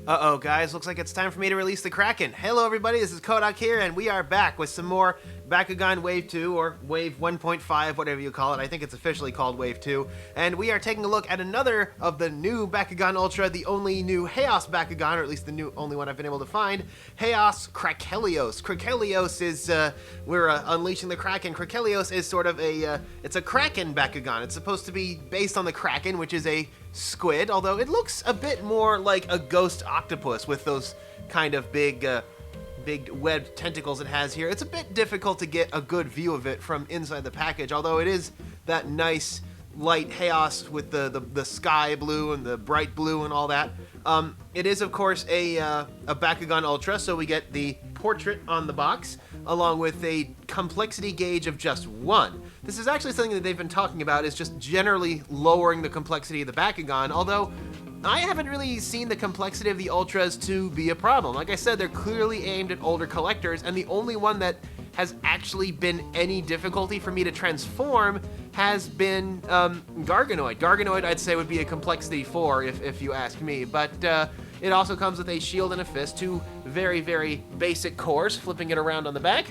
Uh-oh, guys, looks like it's time for me to release the Kraken. Hello, everybody, this is Kodak here, and we are back with some more Bakugan Wave 2, or Wave 1.5, whatever you call it. I think it's officially called Wave 2. And we are taking a look at another of the new Bakugan Ultra, the only new Haos Bakugan, or at least the only one I've been able to find, Haos Krakelios. Krakelios is, we're unleashing the Kraken. Krakelios is sort of it's a Kraken Bakugan. It's supposed to be based on the Kraken, which is a squid, although it looks a bit more like a ghost octopus with those kind of big webbed tentacles it has here. It's a bit difficult to get a good view of it from inside the package, although it is that nice light Haos with the sky blue and the bright blue and all that. It is, of course, a Bakugan Ultra, so we get the portrait on the box, along with a complexity gauge of just 1. This is actually something that they've been talking about, is just generally lowering the complexity of the Bakugan, although I haven't really seen the complexity of the Ultras to be a problem. Like I said, they're clearly aimed at older collectors, and the only one that has actually been any difficulty for me to transform has been Garganoid. Garganoid, I'd say, would be a complexity 4 if you ask me, but it also comes with a shield and a fist, two very, very basic cores, flipping it around on the back.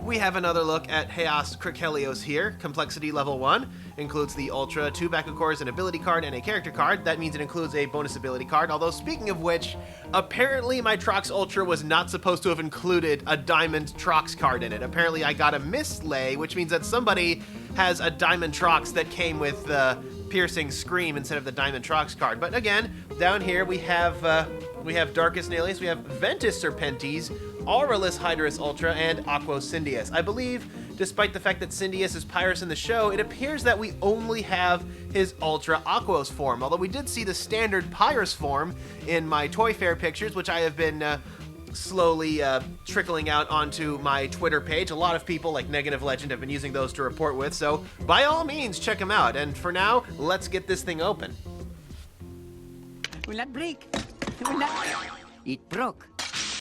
We have another look at Haos Krakelios here. Complexity level 1 includes the Ultra, 2 Baku cores, an ability card, and a character card. That means it includes a bonus ability card, although speaking of which, apparently my Trox Ultra was not supposed to have included a Diamond Trox card in it. Apparently I got a mislay, which means that somebody has a Diamond Trox that came with Piercing Scream instead of the Diamond Trox card. But again, down here we have Darkest Nihilus, we have Ventus Serpentes, Aurelus Hydrus Ultra, and Aquos Syndius. I believe, despite the fact that Syndius is Pyrus in the show, it appears that we only have his Ultra Aquos form, although we did see the standard Pyrus form in my Toy Fair pictures, which I have been slowly trickling out onto my Twitter page. A lot of people, like Negative Legend, have been using those to report with, so by all means, check them out. And for now, let's get this thing open. Will not break. Will not. It broke.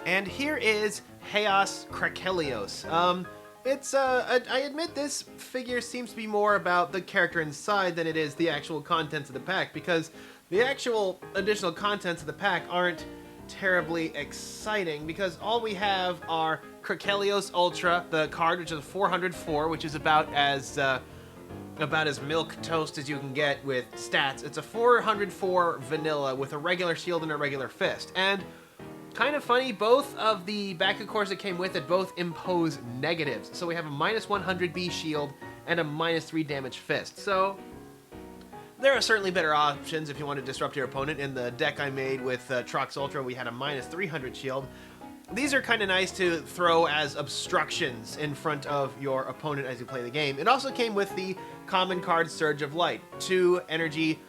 And here is Haos Krakelios. I admit this figure seems to be more about the character inside than it is the actual contents of the pack, because the actual additional contents of the pack aren't terribly exciting, because all we have are Krakelios Ultra, the card, which is a 404, which is about as milk toast as you can get with stats. It's a 404 vanilla with a regular shield and a regular fist. And kind of funny, both of the Baku cores that came with it both impose negatives. So we have a minus 100B shield and a minus 3 damage fist. So there are certainly better options if you want to disrupt your opponent. In the deck I made with Trox Ultra, we had a minus 300 shield. These are kind of nice to throw as obstructions in front of your opponent as you play the game. It also came with the common card Surge of Light, 2 energy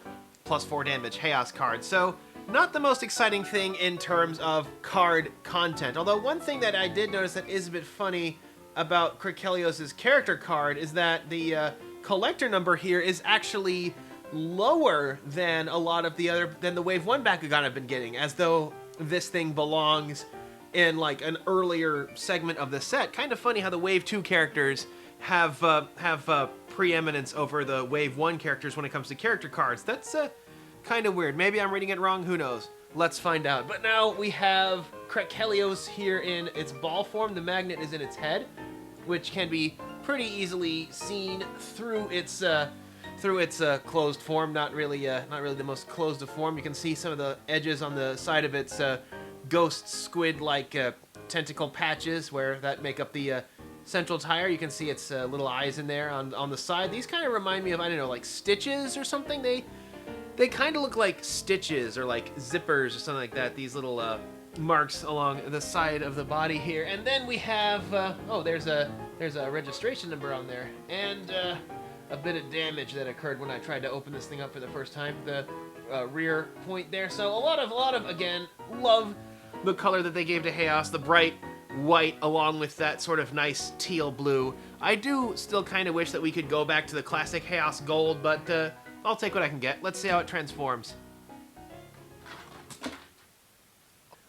plus 4 damage Haos card. So not the most exciting thing in terms of card content. Although one thing that I did notice that is a bit funny about Krakelios' character card is that the collector number here is actually lower than a lot of than the Wave 1 Bakugan I've been getting, as though this thing belongs in like an earlier segment of the set. Kind of funny how the Wave 2 characters have preeminence over the Wave 1 characters when it comes to character cards. That's kind of weird. Maybe I'm reading it wrong, who knows? Let's find out. But now we have Krakelios here in its ball form. The magnet is in its head, which can be pretty easily seen through its closed form. Not really the most closed of form. You can see some of the edges on the side of its ghost squid-like tentacle patches where that make up the central tire. You can see its little eyes in there on the side. These kind of remind me of, I don't know, like stitches or something. They kind of look like stitches or like zippers or something like that. These little marks along the side of the body here. And then we have, there's a registration number on there. And a bit of damage that occurred when I tried to open this thing up for the first time. The rear point there. So a lot of, again, love the color that they gave to Haos. The bright white along with that sort of nice teal blue. I do still kind of wish that we could go back to the classic Haos gold, but I'll take what I can get. Let's see how it transforms.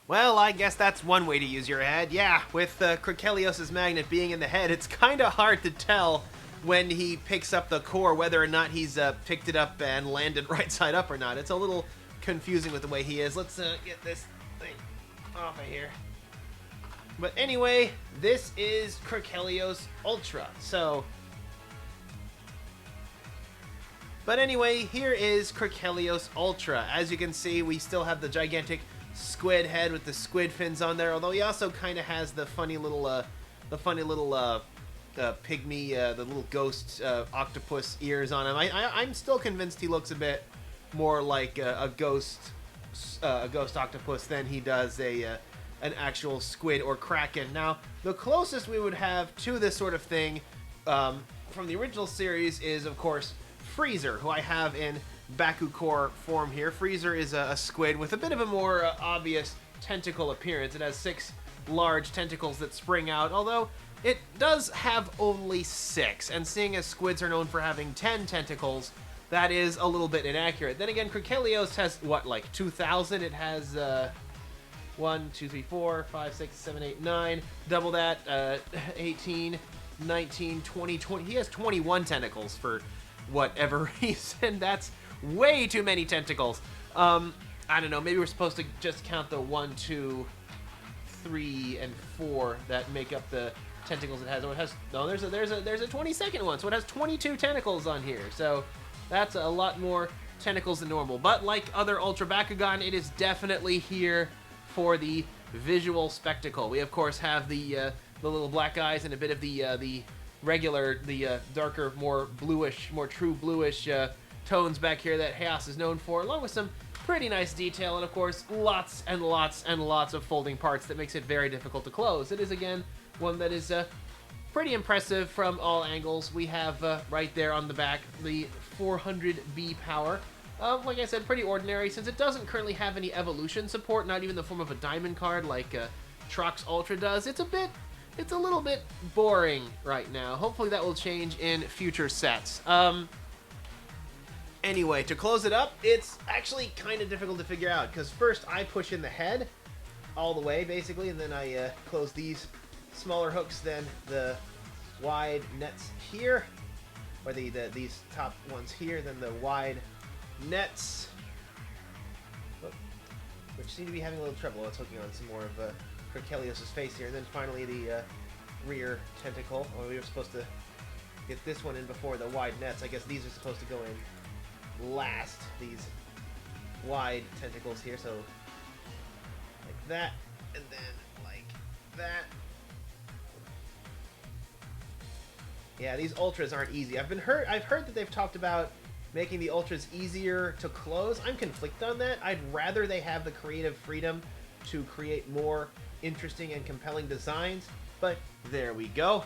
Well, I guess that's one way to use your head. Yeah, with Krakelios' magnet being in the head, it's kind of hard to tell when he picks up the core whether or not he's picked it up and landed right side up or not. It's a little confusing with the way he is. Let's get this thing off of here. But anyway, this is Krakelios Ultra. But anyway, here is Krakelios Ultra. As you can see, we still have the gigantic squid head with the squid fins on there, although he also kind of has the funny little pygmy, the little ghost octopus ears on him. I'm still convinced he looks a bit more like a ghost octopus than he does an actual squid or kraken. Now, the closest we would have to this sort of thing from the original series is, of course, Freezer, who I have in Bakugan form here. Freezer is a squid with a bit of a more obvious tentacle appearance. It has 6 large tentacles that spring out, although it does have only 6, and seeing as squids are known for having 10 tentacles, that is a little bit inaccurate. Then again, Krakelios has, what, like 2,000? It has 1, 2, 3, 4, 5, 6, 7, 8, 9. Double that, 18, 19, 20, 20. He has 21 tentacles for whatever reason. That's way too many tentacles. I don't know, maybe we're supposed to just count the 1, 2, 3, and 4 that make up the tentacles it has. Oh, it has, no, there's a 22nd one, so it has 22 tentacles on here. So that's a lot more tentacles than normal. But like other Ultra Bakugan, it is definitely here for the visual spectacle. We of course have the little black eyes and a bit of the regular, darker, more bluish, more true bluish tones back here that Haos is known for, along with some pretty nice detail, and of course lots and lots and lots of folding parts that makes it very difficult to close. It is again one that is pretty impressive from all angles. We have right there on the back the 400B power. Like I said, pretty ordinary, since it doesn't currently have any evolution support, not even in the form of a diamond card like Trox Ultra does. It's a little bit boring right now. Hopefully that will change in future sets. Anyway, to close it up, it's actually kind of difficult to figure out, because first I push in the head all the way, basically, and then I close these smaller hooks, then the wide nets here, or these top ones here, then the wide nets, which seem to be having a little trouble. It's hooking on some more of Krakelios' face here, and then finally the rear tentacle. Oh, we were supposed to get this one in before the wide nets. I guess these are supposed to go in last, these wide tentacles here, so like that, and then like that. Yeah, these ultras aren't easy. I've heard that they've talked about making the ultras easier to close. I'm conflicted on that. I'd rather they have the creative freedom to create more interesting and compelling designs, but there we go.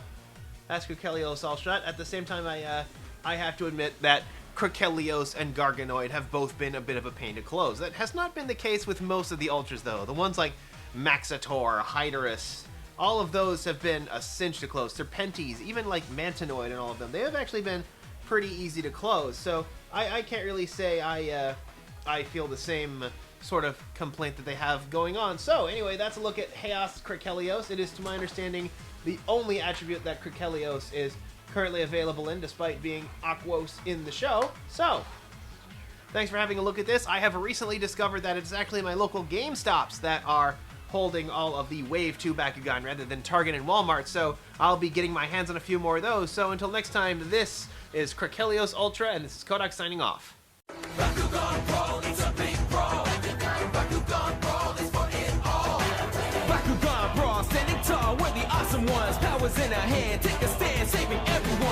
That's Krakelios Ultra. At the same time, I have to admit that Krakelios and Garganoid have both been a bit of a pain to close. That has not been the case with most of the Ultras, though. The ones like Maxitor, Hyderus, all of those have been a cinch to close. Serpentes, even like Mantanoid and all of them, they have actually been pretty easy to close. So I can't really say I feel the same sort of complaint that they have going on. So anyway, that's a look at Haos Krakelios. It is, to my understanding, the only attribute that Krakelios is currently available in, despite being Aquos in the show. So, thanks for having a look at this. I have recently discovered that it's actually my local GameStops that are holding all of the Wave 2 Bakugan rather than Target and Walmart, so I'll be getting my hands on a few more of those. So until next time, this is Krakelios Ultra, and this is Kodak signing off. Bakugan Brawl, it's a big brawl. Bakugan Brawl is for it all. Bakugan Brawl, standing tall, we're the awesome ones. Powers in our hand, take a stand, saving everyone.